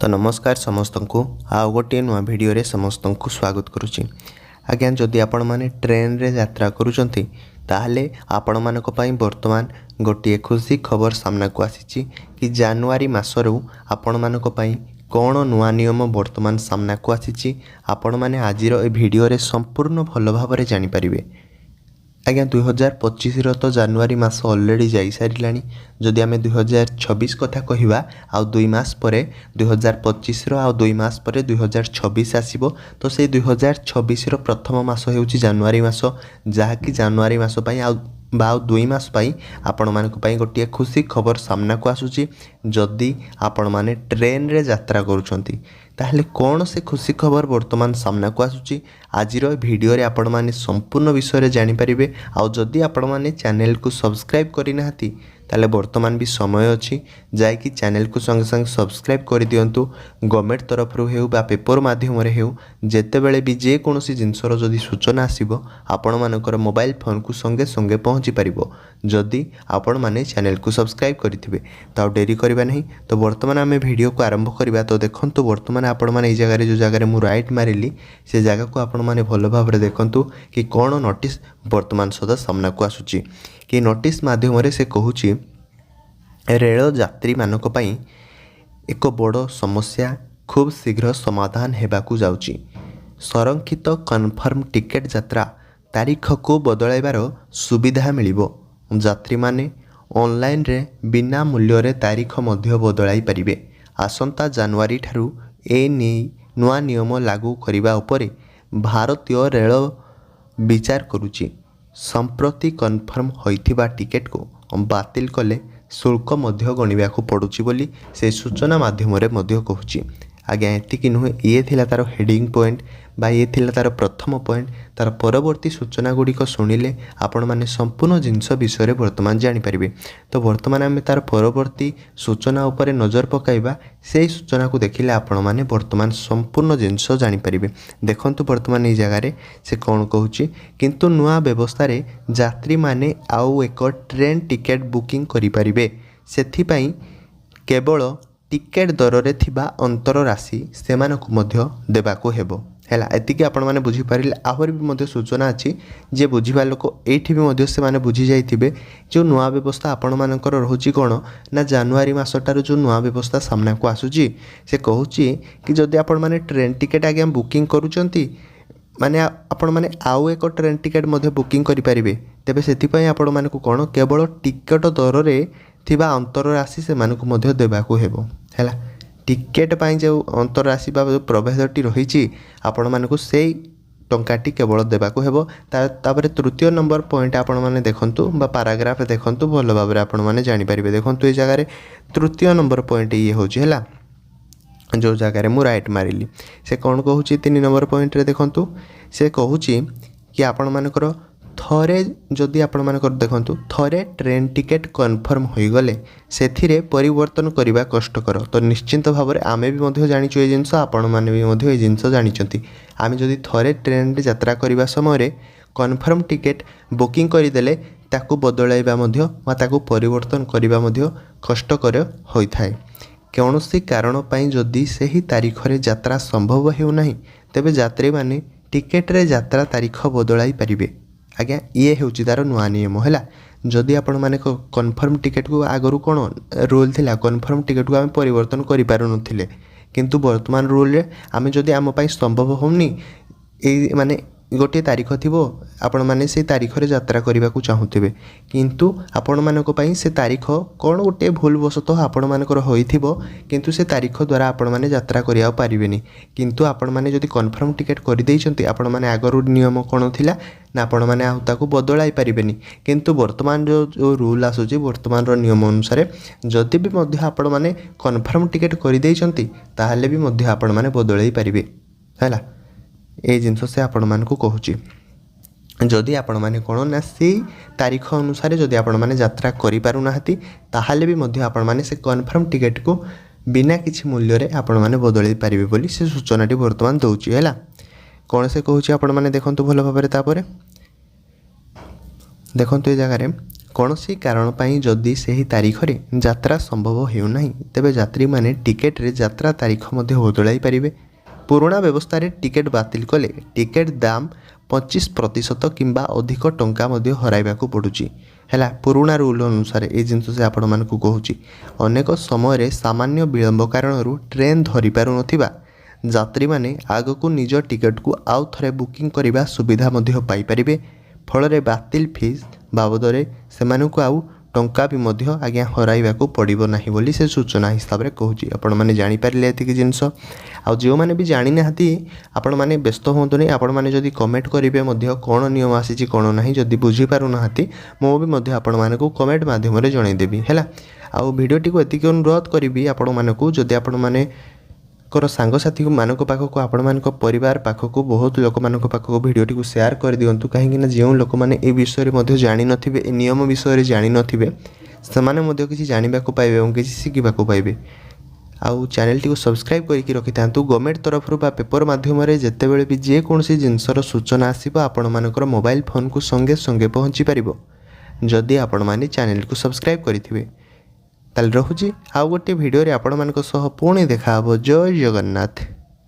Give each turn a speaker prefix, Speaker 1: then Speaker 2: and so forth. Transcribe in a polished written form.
Speaker 1: तो नमस्कार समस्त को आउ गोटे नुआ भिडियो रे समस्त को स्वागत करुच्ची। आज्ञा जदि आपण मैंने ट्रेन रे यात्रा करुचंती ताहले आपण मानक पई वर्तमान गोटे खुशी खबर सामना को आसीची कि जनवरी मासरू आपण मानक पई कौन नुआ नियम वर्तमान सामना को आसीची आपण माने आजिर ए भिडियो रे संपूर्ण भल भाव रे जानि परिबे। आज्ञा 2025 तो जनवरी मास अलरेडी जाई सारिलानी। जदि आमे 2026 कथा कहिबा आउ 2 मास परे 2025 रो आउ 2 मास परे 2026 आसीबो। तो से 2026 रो प्रथम मास हेउची जनवरी मास, जहाँकि जनवरी मास पई आउ 2 मास पई आपण मानक पई गोटे खुशी खबर सामना को आसुची। जदि आपण माने ट्रेन रे यात्रा करूछंती ताहले कौन से खुशी खबर वर्तमान सामना को आसुची आजिर भिडियो रे आपण माने संपूर्ण विषय रे जानि परिबे। आउ जदि आपण माने चैनल को सब्सक्राइब करि नाहती ताले वर्तमान भी समय अच्छी जाय कि चैनल को संगे संगे सब्सक्राइब कर दियंतु। गवर्नमेंट तरफ रु हेउ बा पेपर माध्यम रे हेउ जेते बेले भी जे कोनोसी जिंसर जदि सूचना आसीबो आपण मानकर मोबाइल फोन को संगे संगे पहुंची परिबो जदि आपण माने चैनल को सब्सक्राइब करिथिबे। तो डेरी करबा नहीं। तो वर्तमान आमे वीडियो को आरंभ करबा। तो देखंतु वर्तमान आपण माने ए जगह रे जो जगह रे मु राइट मारिली से जगह को आपण माने भलो भाव रे देखंतु कि कोन नोटिस वर्तमान सदा सामना को आसुची। कि नोटिस माध्यम रे से कहूची रेल यात्री मानक पई एक बड़ समस्या खूब शीघ्र समाधान हेबाकू जाउची। संरक्षित कन्फर्म टिकेट यात्रा तारीख को बदलाइबार सुविधा मिलिबो। यात्री माने ऑनलाइन रे बिना मूल्य रे तारीख मध्य बदलाई परिबे। आसंता जनवरी ठारू ए नुआ नियम लागू करिबा उपरे भारतीय रेल विचार करुची। संप्रति कन्फर्म होइथिबा टिकेट को बातिल कले शुल्क मध्य गणिबा को पड़ुची बोली से सूचना माध्यम रे मध्य कहूची। आज्ञा एतिकी नुहे ये थिला तार हेडिंग पॉइंट बा ये थिला तार प्रथम पॉइंट। तार परवर्ती सूचना गुड़िक शुणिले आपण माने संपूर्ण जिनस विषय रे वर्तमान जानि परिबे। तो वर्तमान आमे तार परवर्ती सूचना उपरे नजर पकाइबा। से सूचना को देखिले आपण माने वर्तमान संपूर्ण जिनस जानि परिबे। देखंतु वर्तमान ए जगह रे से कोन कहूची किंतु नुआ व्यवस्था रे यात्री माने आउ एक ट्रेन टिकेट बुकिंग करि परिबे। सेथि पई केवल टिकेट दर रे थिबा अंतर राशि सेमानकु मध्य देबाको हेबो। हैला एतिकी आपण माने बुझी पारिले। आहुर भी मध्य सूचना अछि जे बुझिबा लोक एठी भी मध्य से माने बुझी जाइथिबे जो नुआ व्यवस्था आपण मानकर रहुची कोन ना जनवरी मासटार जो नुआ व्यवस्था सामना को आसुची से कहूची कि जदि आपण माने ट्रेन टिकेट आगे बुकिंग करूचंती माने आपण माने आउ एक ट्रेन टिकेट मध्य बुकिंग करि परिबे। तेबे सेति पई आपण मानकु कोन केवल टिकट दर रे थिबा अंतर राशि से मानकु मध्य देबाको हेबो। हैला टिकेट पाई जो अंतर राशि बा प्रभेदटी रही आपण मानकु सेई टंकाटी केवल देबाको हेबो। तापर तृतीय नंबर पॉइंट आपण माने देखंतु बा पैराग्राफ देखंतु भल भाबरे आपण माने जानि परिबे। देखंतु ए जगह रे तृतीय नंबर पॉइंट ये होची हैला जो जगह रे मु राइट मारिली से कौन कहूची 3 नंबर पॉइंट रे देखंतु से कहूची कि आपण मानकर थरे जदि आपण मानकर देखंतु थरे ट्रेन टिकेट कन्फर्म होई गले सेथिरे परिवर्तन करिबा कष्टकर। तो निश्चिंत भाव रे आमे भी मध्य जानिचो ए जिंस आपण माने भी मध्य ए जिंस जानिचंती। आमे जदि थरे ट्रेन रे यात्रा करिबा समय रे कन्फर्म टिकेट बुकिंग करि देले ताकू बदलाइबा मध्य वा ताकू परिवर्तन करिबा मध्य कष्टकर होई थाए। कौनसी कारण पाई जदि सही तारीख रे यात्रा संभव हेउ नाही तेबे यात्री माने टिकेट रे यात्रा तारीख बदलाई परिबे। आज्ञा ये हेउची तार नुआ नियम हैला। जदि आपण माने कन्फर्म टिकेट को आगरु कोन रूल थिला कन्फर्म टिकेट को आमे परिवर्तन करि पारु नथिले किंतु वर्तमान रूल रे आमे जदि आम पई संभव होउनी ए माने गोटे तारीख थिबो आपण माने से तारीख रे यात्रा करबा को चाहुथिबे किंतु आपण मानक पई से तारीख कोन गोटे भूल वशतः आपण मानकर होइथिबो किंतु से तारीख द्वारा आपण माने यात्रा करिया पारिबेनी। किंतु आपण माने जदि कन्फर्म टिकेट करि दैछंती आपण माने आगरु नियम कोन थिला ना आपण माने आउ ताकू बदलाई पारिबेनी। किंतु वर्तमान जो रूल आसुची वर्तमान रो नियम अनुसार जदि भी मध्य आपण माने कन्फर्म टिकेट करि दैछंती ताहाले भी मध्य आपण माने बदलाई पारिबे। हैला ए जिनस से आपण मान को कहूची जदि आपण माने कोन ना से तारीख अनुसार जदि आपण माने यात्रा करि पारु नाहती ताहाले भी मध्य आपण माने से कन्फर्म टिकेट को बिना किछि मूल्य रे आपण माने बदलै पारिबे बोली से सूचनाटी वर्तमान दउची। हैला कोन से कहूची आपण माने देखंतु भलो भाबरे। तापरे देखंतु ए जगह रे କୌଣସି କାରଣ ପାଇଁ ଯଦି ସେହି ତାରିଖରେ ଯାତ୍ରା ସମ୍ଭବ ହେଉନାହିଁ ତେବେ ଯାତ୍ରୀମାନେ ଟିକେଟରେ ଯାତ୍ରା ତାରିଖ ମଧ୍ୟ ବଦଳାଇ ପାରିବେ। ପୁରୁଣା ବ୍ୟବସ୍ଥାରେ ଟିକେଟ ବାତିଲ କଲେ ଟିକେଟ ଦାମ 25% କିମ୍ବା ଅଧିକ ଟଙ୍କା ମଧ୍ୟ ହରାଇବାକୁ ପଡ଼ୁଛି। ହେଲା, ପୁରୁଣା ରୁଲ୍ ଅନୁସାରେ ଏ ଜିନିଷ ସେ ଆପଣମାନଙ୍କୁ କହୁଛି। ଅନେକ ସମୟରେ ସାମାନ୍ୟ ବିଳମ୍ବ କାରଣରୁ ଟ୍ରେନ୍ ଧରିପାରୁନଥିବା ଯାତ୍ରୀମାନେ ଆଗକୁ ନିଜ ଟିକେଟକୁ ଆଉ ଥରେ ବୁକିଂ କରିବା ସୁବିଧା ମଧ୍ୟ ପାଇପାରିବେ। ଫଳରେ ବାତିଲ ଫିସ୍ ବାବଦରେ ସେମାନଙ୍କୁ ଆଉ ଟଙ୍କା ବି ମଧ୍ୟ ଆଜ୍ଞା ହରାଇବାକୁ ପଡ଼ିବ ନାହିଁ ବୋଲି ସେ ସୂଚନା ହିସାବରେ କହୁଛି। ଆପଣମାନେ ଜାଣିପାରିଲେ ଏତିକି ଜିନିଷ। ଆଉ ଯେଉଁମାନେ ବି ଜାଣିନାହାନ୍ତି ଆପଣମାନେ ବ୍ୟସ୍ତ ହୁଅନ୍ତୁନି। ଆପଣମାନେ ଯଦି କମେଣ୍ଟ କରିବେ ମଧ୍ୟ କ'ଣ ନିୟମ ଆସିଛି କ'ଣ ନାହିଁ, ଯଦି ବୁଝିପାରୁନାହାନ୍ତି ମୁଁ ବି ମଧ୍ୟ ଆପଣମାନଙ୍କୁ କମେଣ୍ଟ ମାଧ୍ୟମରେ ଜଣାଇଦେବି। ହେଲା, ଆଉ ଭିଡ଼ିଓଟିକୁ ଏତିକି ଅନୁରୋଧ କରିବି ଆପଣମାନଙ୍କୁ, ଯଦି ଆପଣମାନେ ସାଙ୍ଗସାଥୀ ମାନଙ୍କ ପାଖକୁ ଆପଣମାନଙ୍କ ପରିବାର ପାଖକୁ ବହୁତ ଲୋକମାନଙ୍କ ପାଖକୁ ଭିଡ଼ିଓଟିକୁ ସେୟାର କରିଦିଅନ୍ତୁ। କାହିଁକିନା ଯେଉଁ ଲୋକମାନେ ଏ ବିଷୟରେ ମଧ୍ୟ ଜାଣିନଥିବେ, ଏ ନିୟମ ବିଷୟରେ ଜାଣିନଥିବେ, ସେମାନେ ମଧ୍ୟ କିଛି ଜାଣିବାକୁ ପାଇବେ ଏବଂ କିଛି ଶିଖିବାକୁ ପାଇବେ। ଆଉ ଚ୍ୟାନେଲଟିକୁ ସବସ୍କ୍ରାଇବ୍ କରିକି ରଖିଥାନ୍ତୁ। ଗଭର୍ଣ୍ଣମେଣ୍ଟ ତରଫରୁ ବା ପେପର ମାଧ୍ୟମରେ ଯେତେବେଳେ ବି ଯେକୌଣସି ଜିନିଷର ସୂଚନା ଆସିବ ଆପଣମାନଙ୍କର ମୋବାଇଲ ଫୋନକୁ ସଙ୍ଗେ ସଙ୍ଗେ ପହଞ୍ଚି ପାରିବ ଯଦି ଆପଣମାନେ ଚ୍ୟାନେଲକୁ ସବସ୍କ୍ରାଇବ୍ କରିଥିବେ। ତାହେଲେ ରହୁଛି, ଆଉ ଗୋଟିଏ ଭିଡ଼ିଓରେ ଆପଣମାନଙ୍କ ସହ ପୁଣି ଦେଖା ହେବ। ଜୟ ଜଗନ୍ନାଥ।